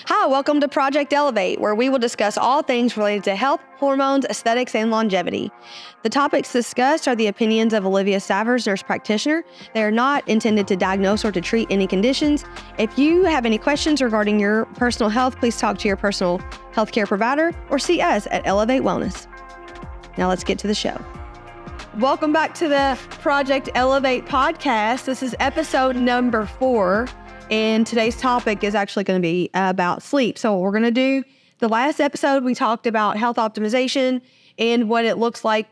Hi, welcome to Project Elivate, where we will discuss all things related to health, hormones, aesthetics, and longevity. The topics discussed are the opinions of Olivia Savers, nurse practitioner. They are not intended to diagnose or to treat any conditions. If you have any questions regarding your personal health, please talk to your personal healthcare provider or see us at Elivate Wellness. Now let's get to the show. Welcome back to the Project Elivate podcast. This is episode number 4. And today's topic is actually going to be about sleep. So what we're going to do, the last episode, we talked about health optimization and what it looks like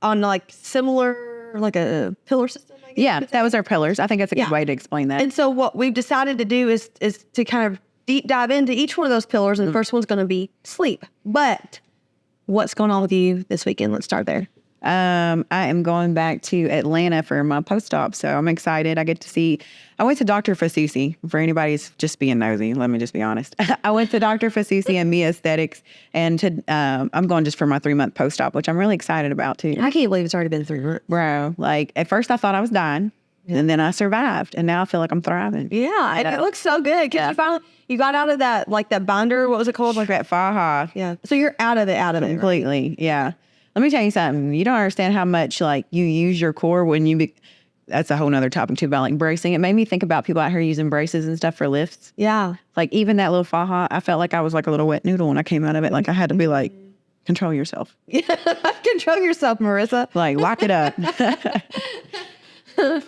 on like similar, like a pillar system. I guess. Yeah, that was our pillars. I think that's a good way to explain that. And so what we've decided to do is to kind of deep dive into each one of those pillars. And the first one's going to be sleep. But what's going on with you this weekend? Let's start there. I am going back to Atlanta for my post-op, so I'm excited. I went to Dr. Fasusi. For anybody who's just being nosy, let me just be honest. I went to Dr. Fasusi and Mia Aesthetics, and I'm going just for my 3-month post-op, which I'm really excited about too. I can't believe it's already been 3 months. Bro, like at first I thought I was dying, and then I survived, and now I feel like I'm thriving. Yeah, and it looks so good because you got out of that, like that binder, what was it called? Like that faja. Yeah. So you're out of it completely. Right? Yeah. Let me tell you something. You don't understand how much like you use your core when you that's a whole nother topic too about like bracing. It made me think about people out here using braces and stuff for lifts. Yeah. Like even that little faja, I felt like I was like a little wet noodle when I came out of it. Like I had to be like, control yourself. Yeah. Control yourself, Marissa. Like lock it up.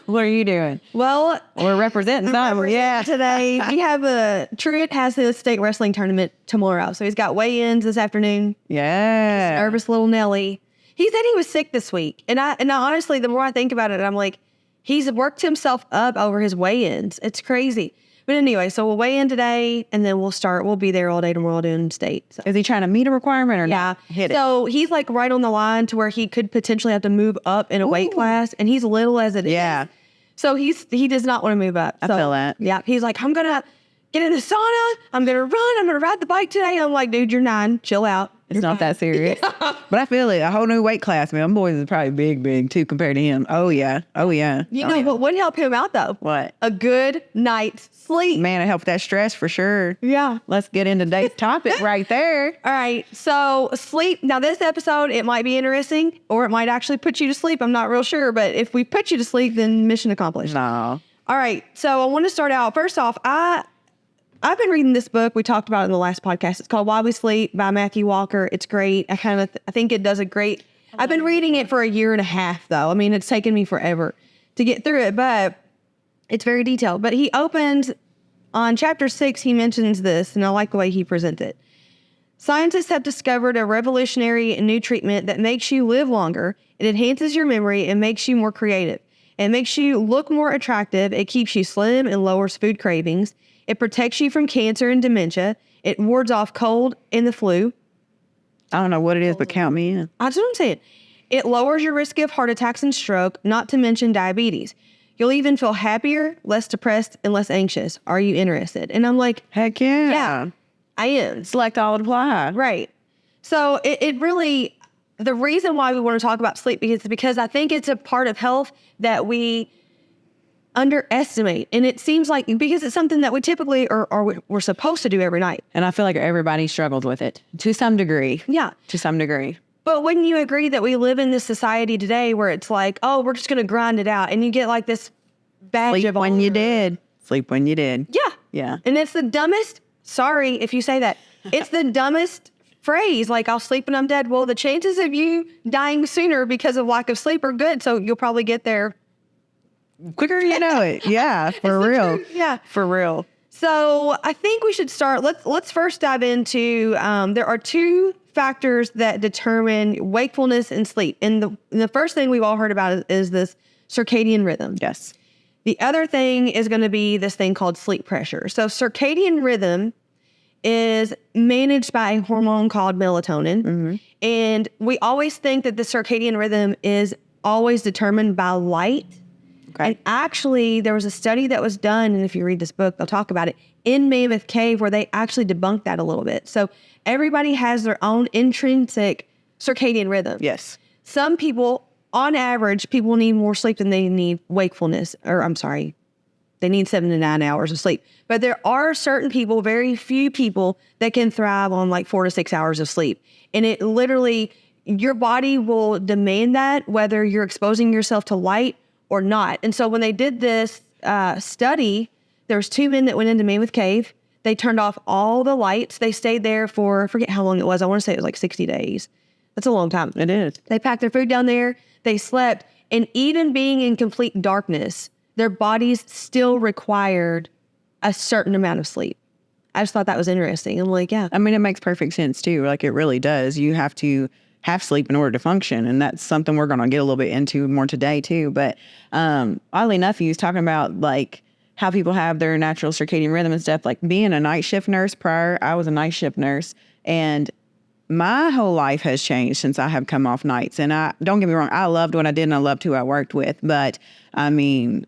What are you doing? Well, we're representing something. Yeah. Today we have Truett has his state wrestling tournament tomorrow. So he's got weigh-ins this afternoon. Yeah. Nervous little Nelly. He said he was sick this week. And I honestly, the more I think about it, I'm like, he's worked himself up over his weigh-ins. It's crazy. But anyway, so we'll weigh in today and then we'll be there all day tomorrow doing state. So. Is he trying to meet a requirement or not? Yeah. So he's like right on the line to where he could potentially have to move up in a weight class, and he's little as it is. Yeah. So he does not want to move up. I feel that. Yeah. He's like, I'm going to get in the sauna. I'm going to run. I'm going to ride the bike today. I'm like, dude, you're 9. Chill out. It's not that serious. But I feel it. A whole new weight class, man. Them boys is probably big too compared to him. Oh yeah. You know what would help him out though? What? A good night's sleep. Man, it helped that stress for sure. Yeah. Let's get into today's topic right there. All right. So sleep. Now this episode, it might be interesting or it might actually put you to sleep. I'm not real sure. But if we put you to sleep, then mission accomplished. No. All right. So I want to start out. First off, I've been reading this book. We talked about it in the last podcast. It's called Why We Sleep by Matthew Walker. It's great. I think it does a great. I've been reading it for 1.5 years though. I mean, it's taken me forever to get through it, but it's very detailed. But he opens on chapter 6. He mentions this, and I like the way he presents it. Scientists have discovered a revolutionary new treatment that makes you live longer. It enhances your memory and makes you more creative. It makes you look more attractive. It keeps you slim and lowers food cravings. It protects you from cancer and dementia. It wards off cold and the flu. I don't know what it is, but count me in. That's what I'm saying. It lowers your risk of heart attacks and stroke, not to mention diabetes. You'll even feel happier, less depressed, and less anxious. Are you interested? And I'm like, heck yeah. Yeah, I am. Select all apply. Right. So it really, the reason why we want to talk about sleep is because I think it's a part of health that we underestimate. And it seems like, because it's something that we typically we're supposed to do every night. And I feel like everybody struggles with it to some degree. Yeah. To some degree. But wouldn't you agree that we live in this society today where it's like, oh, we're just going to grind it out. And you get like this badge of honor. Sleep when you did. Sleep when you did. Yeah. Yeah. And it's the dumbest, sorry if you say that, it's the dumbest phrase, like I'll sleep when I'm dead. Well, the chances of you dying sooner because of lack of sleep are good. So you'll probably get there quicker you know it. Yeah, for real. Yeah. For real. So I think we should start. Let's first dive into, there are 2 factors that determine wakefulness and sleep. And the first thing we've all heard about is this circadian rhythm. Yes. The other thing is going to be this thing called sleep pressure. So circadian rhythm is managed by a hormone called melatonin. Mm-hmm. And we always think that the circadian rhythm is always determined by light. Okay. And actually, there was a study that was done, and if you read this book, they'll talk about it, in Mammoth Cave, where they actually debunked that a little bit. So everybody has their own intrinsic circadian rhythm. Yes. Some people, on average, people need more sleep than they need wakefulness, or I'm sorry, They need 7 to 9 hours of sleep. But there are certain people, very few people, that can thrive on like 4 to 6 hours of sleep. And it literally, your body will demand that whether you're exposing yourself to light or not. And so when they did this study, there was 2 men that went into Mammoth Cave. They turned off all the lights. They stayed there for, I forget how long it was. I want to say it was like 60 days. That's a long time. It is. They packed their food down there. They slept. And even being in complete darkness, their bodies still required a certain amount of sleep. I just thought that was interesting. I'm like, yeah. I mean, it makes perfect sense too. Like it really does. You have to have sleep in order to function. And that's something we're going to get a little bit into more today too. But oddly enough, he was talking about like how people have their natural circadian rhythm and stuff. Like being a night shift nurse prior, I was a night shift nurse, and my whole life has changed since I have come off nights. And I don't get me wrong, I loved what I did and I loved who I worked with. But I mean,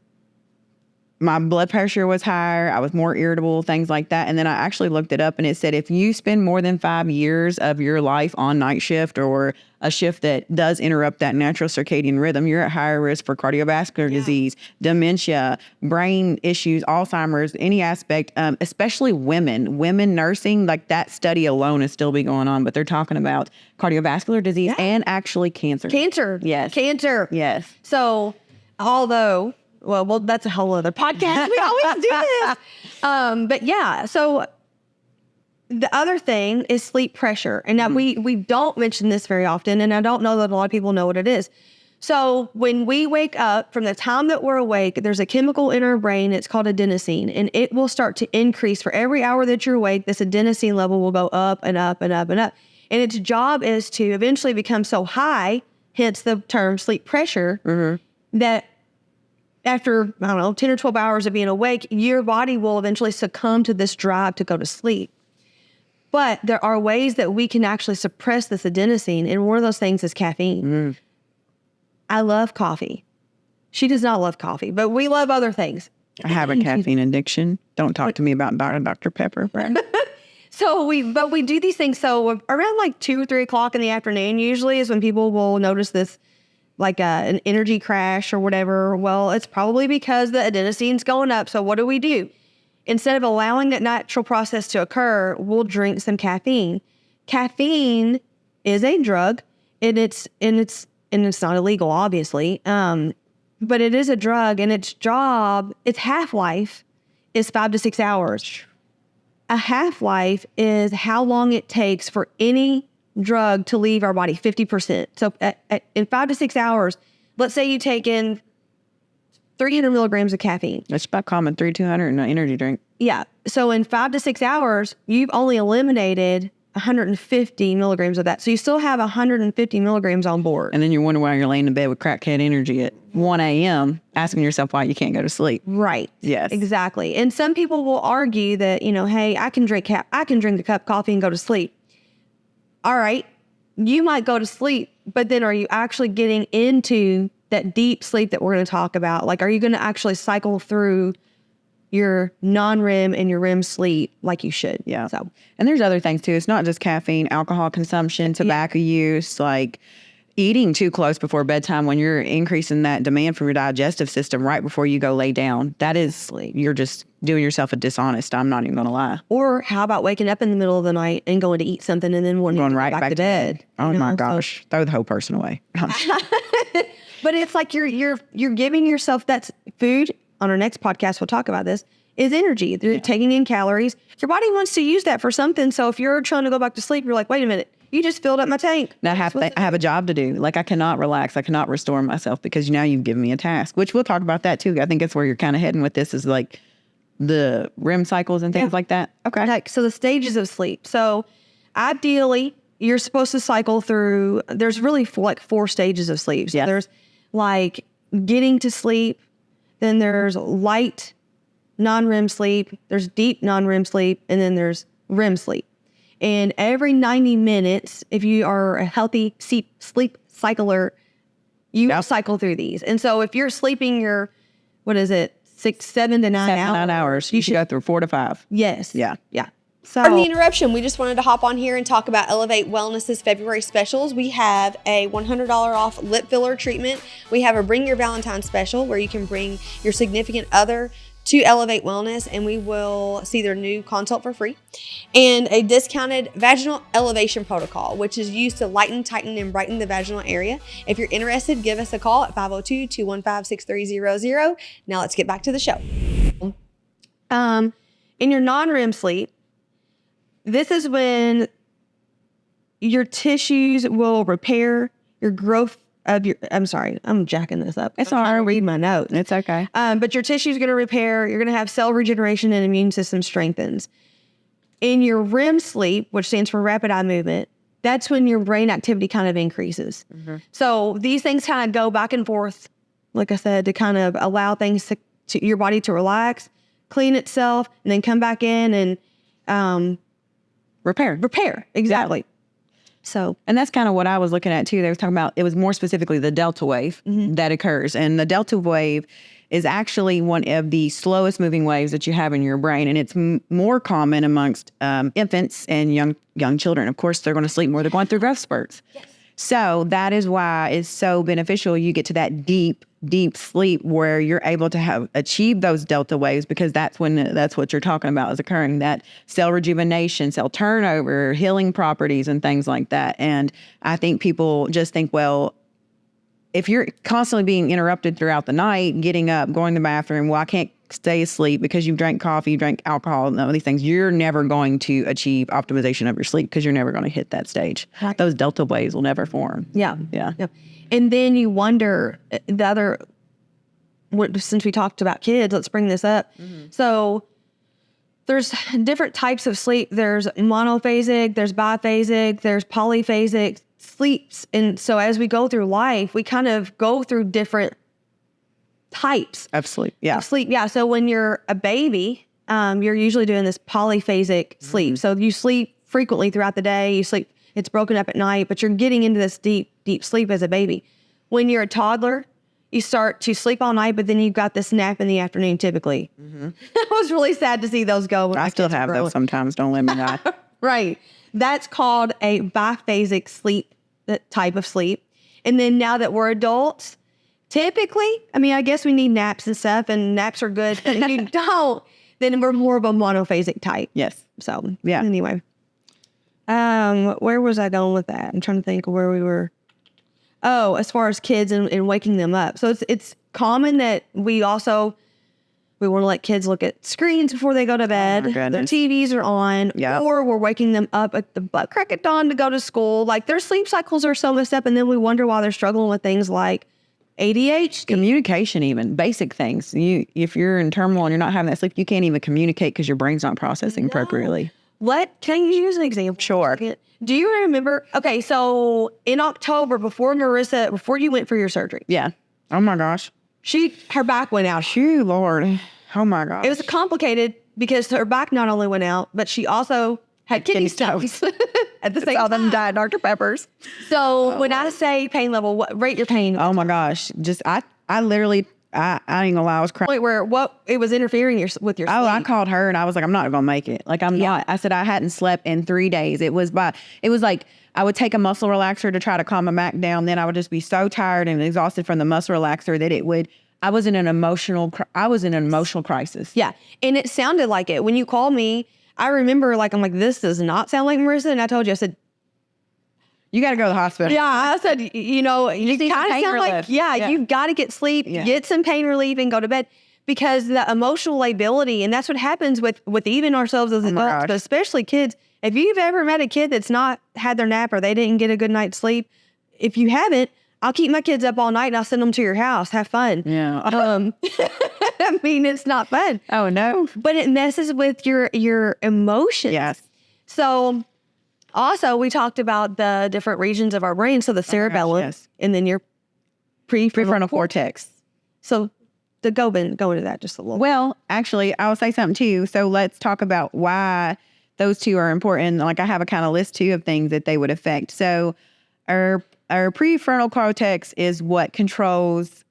my blood pressure was higher. I was more irritable, things like that. And then I actually looked it up and it said, if you spend more than 5 years of your life on night shift or a shift that does interrupt that natural circadian rhythm, you're at higher risk for cardiovascular disease, dementia, brain issues, Alzheimer's, any aspect, especially women nursing, like that study alone is still be going on, but they're talking about cardiovascular disease and actually cancer. Yes. Cancer. Yes. So although, well, that's a whole other podcast. We always do this. But yeah, so the other thing is sleep pressure. And now we don't mention this very often, and I don't know that a lot of people know what it is. So when we wake up, from the time that we're awake, there's a chemical in our brain. It's called adenosine, and it will start to increase for every hour that you're awake. This adenosine level will go up and up and up and up. And its job is to eventually become so high, hence the term sleep pressure, that after, I don't know, 10 or 12 hours of being awake, your body will eventually succumb to this drive to go to sleep. But there are ways that we can actually suppress this adenosine, and one of those things is caffeine. I love coffee. She does not love coffee, but we love other things. I have a caffeine addiction. Don't talk to me about Dr. Pepper. So we do these things. So around like 2 or 3 o'clock in the afternoon, usually is when people will notice this, like an energy crash or whatever. Well, it's probably because the adenosine's going up. So what do? Instead of allowing that natural process to occur, we'll drink some caffeine. Caffeine is a drug, and it's not illegal, obviously. But it is a drug, and its half-life is 5 to 6 hours. A half-life is how long it takes for any drug to leave our body, 50%. So in 5 to 6 hours, let's say you take in 300 milligrams of caffeine. That's about common, 200 in an energy drink. Yeah. So in 5 to 6 hours, you've only eliminated 150 milligrams of that. So you still have 150 milligrams on board. And then you wonder why you're laying in bed with crackhead energy at 1 a.m. asking yourself why you can't go to sleep. Right. Yes. Exactly. And some people will argue that, hey, I can drink a cup of coffee and go to sleep. All right, you might go to sleep, but then are you actually getting into that deep sleep that we're going to talk about? Like, are you going to actually cycle through your non-REM and your REM sleep like you should? Yeah. So, and there's other things too. It's not just caffeine, alcohol consumption, tobacco use, like eating too close before bedtime when you're increasing that demand from your digestive system right before you go lay down. That is, you're just doing yourself a dishonest. I'm not even going to lie. Or how about waking up in the middle of the night and going to eat something and then going right back to bed? Oh my gosh. Throw the whole person away. But it's like you're giving yourself that food. On our next podcast, we'll talk about this, is energy. They're taking in calories. Your body wants to use that for something. So if you're trying to go back to sleep, you're like, wait a minute, you just filled up my tank. Now I have a job to do. Like I cannot relax. I cannot restore myself because now you've given me a task, which we'll talk about that too. I think that's where you're kind of heading with this, is like the REM cycles and things like that. Okay. So the stages of sleep. So ideally, you're supposed to cycle through, there's really 4 stages of sleep. So there's like getting to sleep. Then there's light non-REM sleep, there's deep non-REM sleep, and then there's REM sleep. And every 90 minutes, if you are a healthy sleep cycler, you cycle through these. And so if you're sleeping your, 7 to 9 hours. You should go through 4 to 5. Yes. Yeah. So, pardon the interruption. We just wanted to hop on here and talk about Elevate Wellness's February specials. We have a $100 off lip filler treatment. We have a Bring Your Valentine special where you can bring your significant other to Elevate Wellness, and we will see their new consult for free, and a discounted vaginal elevation protocol, which is used to lighten, tighten, and brighten the vaginal area. If you're interested, give us a call at 502-215-6300. Now let's get back to the show. In your non-REM sleep, this is when your tissues will repair your growth of your, I'm sorry, I'm jacking this up. It's all right. Read my notes. It's okay. But your tissue is going to repair. You're going to have cell regeneration and immune system strengthens. In your REM sleep, which stands for rapid eye movement, that's when your brain activity kind of increases. So these things kind of go back and forth, like I said, to kind of allow things to your body to relax, clean itself, and then come back in and Repair. Exactly. Yeah. So, and that's kind of what I was looking at too. They were talking about, it was more specifically the delta wave that occurs. And the delta wave is actually one of the slowest moving waves that you have in your brain. And it's more common amongst infants and young children. Of course, they're going to sleep more. They're going through growth spurts. Yes. So that is why it's so beneficial. You get to that deep sleep where you're able to achieve those delta waves, because that's what you're talking about is occurring, that cell rejuvenation, cell turnover, healing properties, and things like that. And I think people just think, well, if you're constantly being interrupted throughout the night, getting up, going to the bathroom, well, I can't stay asleep because you've drank coffee, you drank alcohol, and all these things, you're never going to achieve optimization of your sleep because you're never going to hit that stage. Those delta waves will never form. Yeah. And then you wonder, since we talked about kids, let's bring this up. So there's different types of sleep. There's monophasic, there's biphasic, there's polyphasic sleeps. And so as we go through life, we kind of go through different types of sleep. Yeah. So when you're a baby, you're usually doing this polyphasic sleep. So you sleep frequently throughout the day. You sleep, it's broken up at night, but you're getting into this deep sleep as a baby. When you're a toddler, you start to sleep all night, but then you've got this nap in the afternoon typically. It was really sad to see those go. I still have those sometimes. Don't let me lie. Right. That's called a biphasic sleep, that type of sleep. And then now that we're adults, typically, I mean, I guess we need naps and stuff, and naps are good. But if you don't, then we're more of a monophasic type. Yes. So, yeah. Anyway. Where was I going with that? I'm trying to think of where we were. Oh, as far as kids and waking them up. So it's common that we want to let kids look at screens before they go to bed. Oh, their TVs are on. Yep. Or we're waking them up at the butt crack of dawn to go to school. Like, their sleep cycles are so messed up, and then we wonder why they're struggling with things like ADHD. Communication, even basic things. If you're in turmoil and you're not having that sleep, you can't even communicate because your brain's not processing appropriately. Can you use an example? Sure. Do you remember? Okay, so in October, before you went for your surgery. Yeah. Oh my gosh. Her back went out. Phew, Lord. Oh my gosh. It was complicated because her back not only went out, but she also had kidney stones at the same time. All them Diet Dr. Peppers. So when I say pain level, rate your pain. Oh my gosh. I literally, I ain't gonna lie, I was crying. Point where it was interfering with your sleep. Oh, I called her and I was like, I'm not gonna make it. Like, I'm not. I said I hadn't slept in 3 days. It was like I would take a muscle relaxer to try to calm my back down. Then I would just be so tired and exhausted from the muscle relaxer that I was in an emotional crisis. Yeah. And it sounded like it. When you called me, I remember I'm like, this does not sound like Marissa. And I told you, I said, you got to go to the hospital. Yeah, I said, you kind of sound like, you've got to get sleep, get some pain relief, and go to bed, because the emotional lability, and that's what happens with even ourselves as adults, but especially kids. If you've ever met a kid that's not had their nap or they didn't get a good night's sleep, if you haven't, I'll keep my kids up all night and I'll send them to your house. Have fun. Yeah. I mean, it's not fun. Oh no. But it messes with your emotions. Yes. So. Also, we talked about the different regions of our brain. So the cerebellum, and then your prefrontal cortex. So go into that just a little. Well, actually, I'll say something too. So let's talk about why those two are important. Like, I have a kind of list too of things that they would affect. So our prefrontal cortex is what controls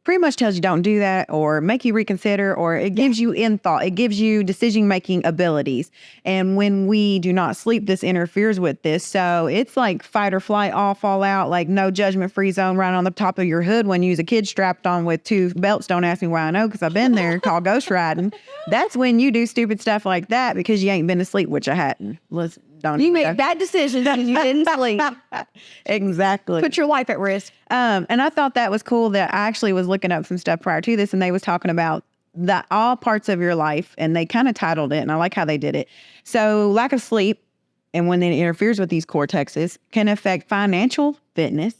pretty much tells you don't do that or make you reconsider, or it gives you in thought. It gives you decision-making abilities. And when we do not sleep, this interferes with this. So it's like fight or flight, all fall out, like no judgment-free zone right on the top of your hood when you use a kid strapped on with 2 belts. Don't ask me why I know, because I've been there, called ghost riding. That's when you do stupid stuff like that because you ain't been to sleep, which I hadn't. You made bad decisions because you didn't sleep. Exactly. Put your life at risk. And I thought that was cool that I actually was looking up some stuff prior to this, and they was talking about that all parts of your life, and they kind of titled it, and I like how they did it. So lack of sleep, and when it interferes with these cortexes, can affect financial fitness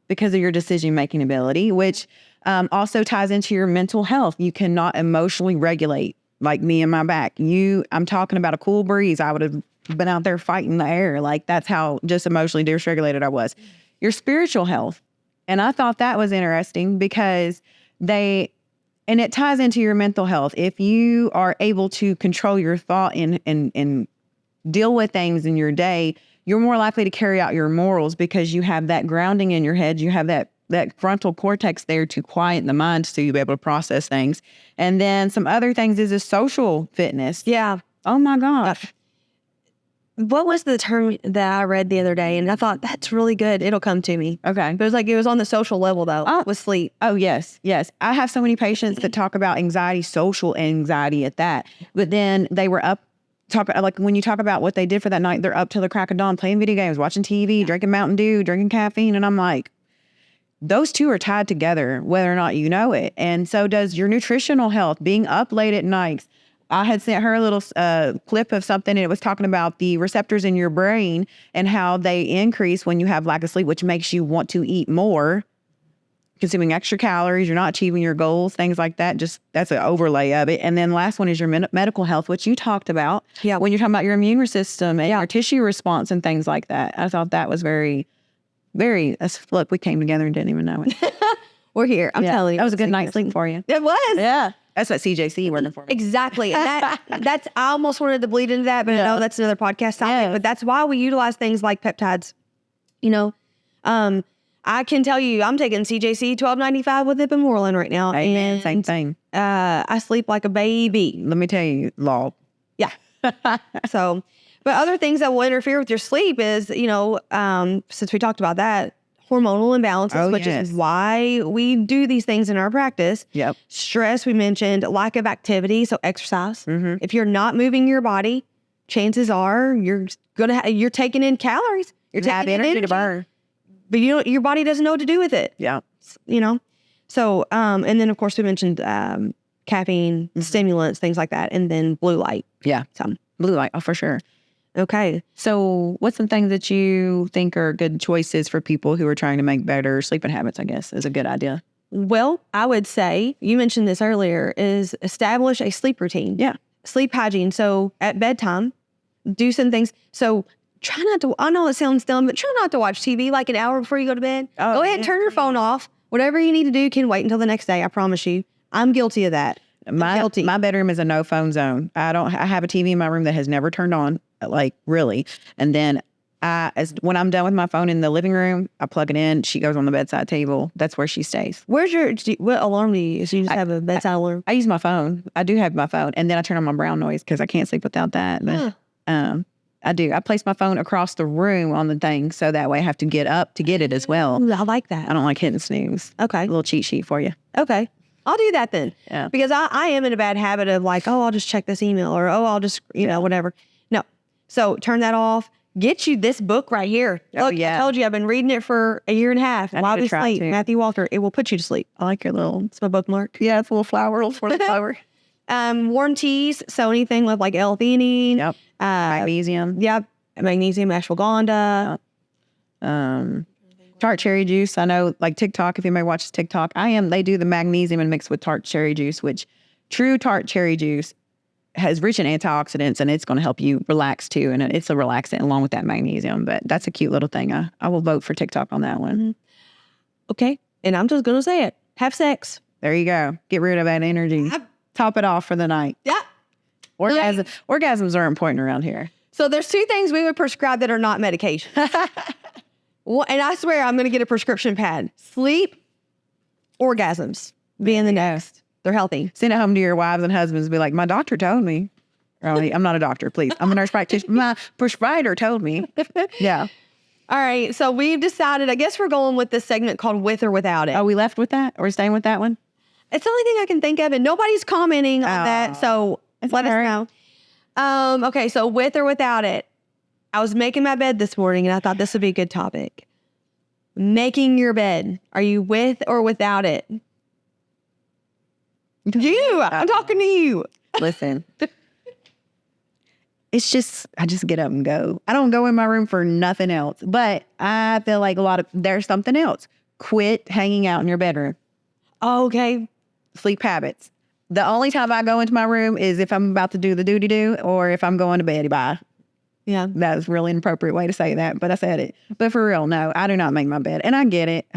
because of your decision-making ability, which also ties into your mental health. You cannot emotionally regulate, like me and my back. I'm talking about a cool breeze. I would have been out there fighting the air. Like, that's how just emotionally dysregulated I was. Your spiritual health. And I thought that was interesting because and it ties into your mental health. If you are able to control your thought and deal with things in your day, you're more likely to carry out your morals because you have that grounding in your head. You have that frontal cortex there to quiet the mind so you'll be able to process things. And then some other things is a social fitness. Yeah. Oh my gosh. What was the term that I read the other day? And I thought, that's really good. It'll come to me. Okay. But it was on the social level, though, with sleep. Oh, yes. Yes. I have so many patients that talk about anxiety, social anxiety at that. But then they were up, like when you talk about what they did for that night, they're up till the crack of dawn playing video games, watching TV, drinking Mountain Dew, drinking caffeine. And I'm like, those two are tied together, whether or not you know it. And so does your nutritional health, being up late at nights. I had sent her a little clip of something, and it was talking about the receptors in your brain and how they increase when you have lack of sleep, which makes you want to eat more, consuming extra calories. You're not achieving your goals, things like that. Just that's an overlay of it. And then last one is your medical health, which you talked about. Yeah. When you're talking about your immune system and your tissue response and things like that. I thought that was very, very, look, we came together and didn't even know it. We're here. I'm telling you. That was a good night's sleep for you. It was. Yeah. That's what CJC working for me. Exactly. And that's, I almost wanted to bleed into that, but I know that's another podcast topic. Yeah. But that's why we utilize things like peptides. I can tell you, I'm taking CJC 1295 with Ipamorelin right now. Amen. And Same thing. I sleep like a baby. Let me tell you, law. Yeah. So, but other things that will interfere with your sleep is, since we talked about that, hormonal imbalances, which is why we do these things in our practice. Yep. Stress, we mentioned, lack of activity, so exercise. Mm-hmm. If you're not moving your body, chances are you're you're taking in calories. You're taking in energy to burn, but your body doesn't know what to do with it. Yeah. So and then of course we mentioned caffeine, stimulants, things like that, and then blue light. Yeah. Blue light, for sure. Okay. So what's some things that you think are good choices for people who are trying to make better sleeping habits, I guess, is a good idea? Well, I would say, you mentioned this earlier, is establish a sleep routine. Yeah. Sleep hygiene. So at bedtime, do some things. So try not to, I know it sounds dumb, but try not to watch TV like an hour before you go to bed. Go ahead and turn your phone off. Whatever you need to do can wait until the next day. I promise you. I'm guilty of that. My bedroom is a no phone zone. I have a TV in my room that has never turned on, like really. And then when I'm done with my phone in the living room, I plug it in. She goes on the bedside table. That's where she stays. What alarm do you use? You just have a bedside alarm? I use my phone. I do have my phone. And then I turn on my brown noise because I can't sleep without that. But, I do. I place my phone across the room on the thing so that way I have to get up to get it as well. Ooh, I like that. I don't like hitting snooze. Okay. A little cheat sheet for you. Okay. I'll do that then. Yeah. Because I am in a bad habit of like, I'll just check this email or, I'll just, whatever. No. So turn that off. Get you this book right here. Look, I told you I've been reading it for a year and a half. While we sleep, Matthew Walker. It will put you to sleep. I like your it's my bookmark. Yeah, it's a little flower, little swirly flower. Warm teas. So anything with like L-theanine. Yep. Magnesium. Yep. Magnesium, ashwagandha. Tart cherry juice. I know, like TikTok, if anybody watches TikTok, they do the magnesium and mix with tart cherry juice, which true tart cherry juice has rich in antioxidants and it's going to help you relax too. And it's a relaxant along with that magnesium, but that's a cute little thing. I will vote for TikTok on that one. Mm-hmm. Okay. And I'm just going to say it. Have sex. There you go. Get rid of that energy. Top it off for the night. Yeah. Orgasms are important around here. So there's 2 things we would prescribe that are not medication. And I swear I'm going to get a prescription pad. Sleep Orgasms being the next. They're healthy. Send it home to your wives and husbands and be like, my doctor told me. I'm not a doctor, please. I'm a nurse practitioner. My prescriber told me. Yeah. All right. So we've decided, I guess we're going with this segment called With or Without It. Are we left with that? Or staying with that one? It's the only thing I can think of, and nobody's commenting on that. So let us know. Okay. So with or without it. I was making my bed this morning and I thought this would be a good topic. Making your bed. Are you with or without it? I'm talking to you. Listen. It's just, I just get up and go. I don't go in my room for nothing else. But I feel like there's something else. Quit hanging out in your bedroom. Oh, okay. Sleep habits. The only time I go into my room is if I'm about to do the do or if I'm going to bed. Bye. Yeah. That was really an appropriate way to say that, but I said it. But for real, no, I do not make my bed. And I get it.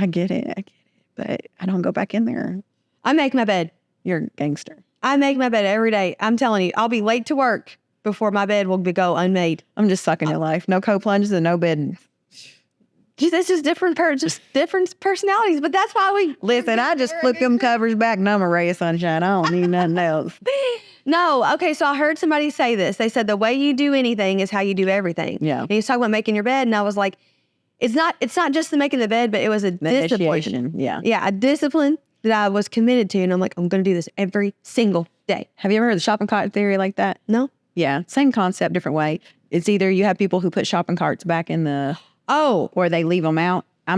But I don't go back in there. I make my bed. You're a gangster. I make my bed every day. I'm telling you, I'll be late to work before my bed will go unmade. I'm just sucking at life. No cold plunges and no bed. It's just different personalities, but that's why we... Listen, I just flip them covers back and I'm a ray of sunshine. I don't need nothing else. No. Okay. So I heard somebody say this. They said the way you do anything is how you do everything. Yeah. And he was talking about making your bed. And I was like, it's not just the making the bed, but it was a discipline. Yeah. Yeah. A discipline that I was committed to. And I'm like, I'm going to do this every single day. Have you ever heard the shopping cart theory like that? No. Yeah. Same concept, different way. It's either you have people who put shopping carts back in or they leave them out. I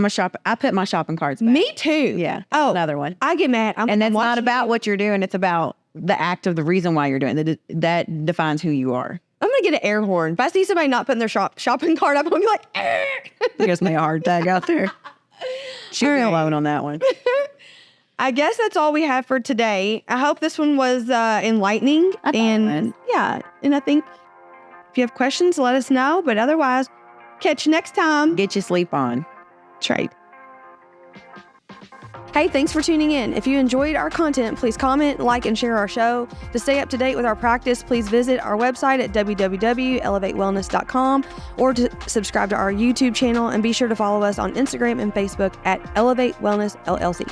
put my shopping carts back. Me too. Yeah. Oh, another one. I get mad. And that's not about what you're doing. It's about the act of the reason why you're doing it. That defines who you are. I'm going to get an air horn. If I see somebody not putting their shopping cart up, I'm going to be like, It gives me a hard tag out there. Shoot me alone on that one. I guess that's all we have for today. I hope this one was enlightening. And I think if you have questions, let us know. But otherwise, catch you next time. Get your sleep on. Trade. Hey, thanks for tuning in. If you enjoyed our content, please comment, like, and share our show. To stay up to date with our practice, please visit our website at www.elevatewellness.com or to subscribe to our YouTube channel, and be sure to follow us on Instagram and Facebook at Elevate Wellness LLC.